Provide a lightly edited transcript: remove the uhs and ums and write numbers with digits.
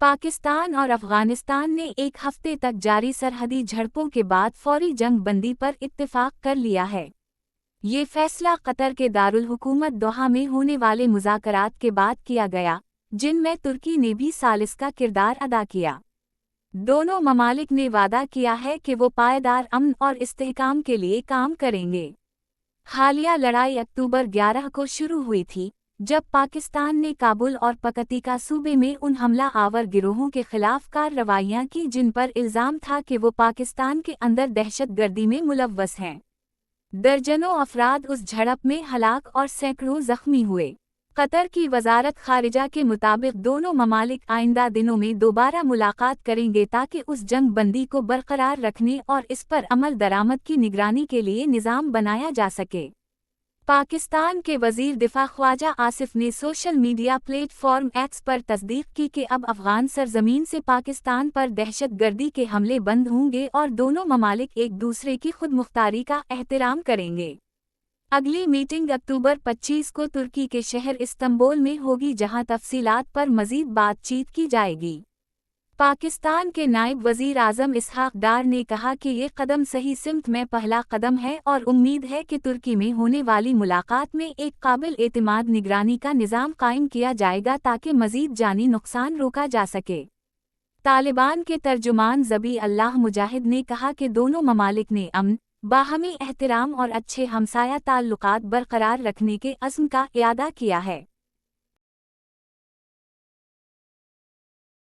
पाकिस्तान और अफगानिस्तान ने एक हफ्ते तक जारी सरहदी झड़पों के बाद फौरी जंग बंदी पर इत्तेफाक कर लिया है। ये फैसला कतर के दारुल हुकूमत दोहा में होने वाले मुज़ाकरात के बाद किया गया, जिनमें तुर्की ने भी सालिस का किरदार अदा किया। दोनों ममालिक ने वादा किया है कि वो पायदार अमन और इस्तेहकाम के लिए काम करेंगे। हालिया लड़ाई अक्टूबर 11 को शुरू हुई थी, जब पाकिस्तान ने काबुल और पकतीका सूबे में उन हमला आवर गिरोहों के खिलाफ कार्रवाइयां की जिन पर इल्ज़ाम था कि वो पाकिस्तान के अंदर दहशतगर्दी में मुलव्वस हैं। दर्जनों अफराद उस झड़प में हलाक और सैकड़ों जख्मी हुए। कतर की वजारत खारिजा के मुताबिक दोनों ममालिक आइंदा दिनों में दोबारा मुलाकात करेंगे ताकि उस जंग बंदी को बरकरार रखने और इस पर अमल दरामद की निगरानी के लिए निज़ाम बनाया जा सके। पाकिस्तान के वज़ीर दिफा ख्वाजा आसिफ ने सोशल मीडिया प्लेटफॉर्म एक्स पर तस्दीक की कि अब अफ़गान सरजमीन से पाकिस्तान पर दहशतगर्दी के हमले बंद होंगे और दोनों ममालिक एक दूसरे की खुदमुख्तारी का एहतराम करेंगे। अगली मीटिंग अक्टूबर 25 को तुर्की के शहर इस्तांबुल में होगी, जहां तफसीलात पर मज़ीद बातचीत की जाएगी। पाकिस्तान के नायब वज़ीर आज़म इसहाक डार ने कहा कि ये कदम सही सिमत में पहला कदम है और उम्मीद है कि तुर्की में होने वाली मुलाकात में एक काबिल एतमाद निगरानी का निज़ाम कायम किया जाएगा ताकि मज़ीद जानी नुकसान रोका जा सके। तालिबान के तर्जुमान ज़बी अल्लाह मुजाहिद ने कहा कि दोनों ममालिक ने अमन, बाहमी एहतराम और अच्छे हमसाया ताल्लुकात बरकरार रखने के अज़्म का इरादा किया है।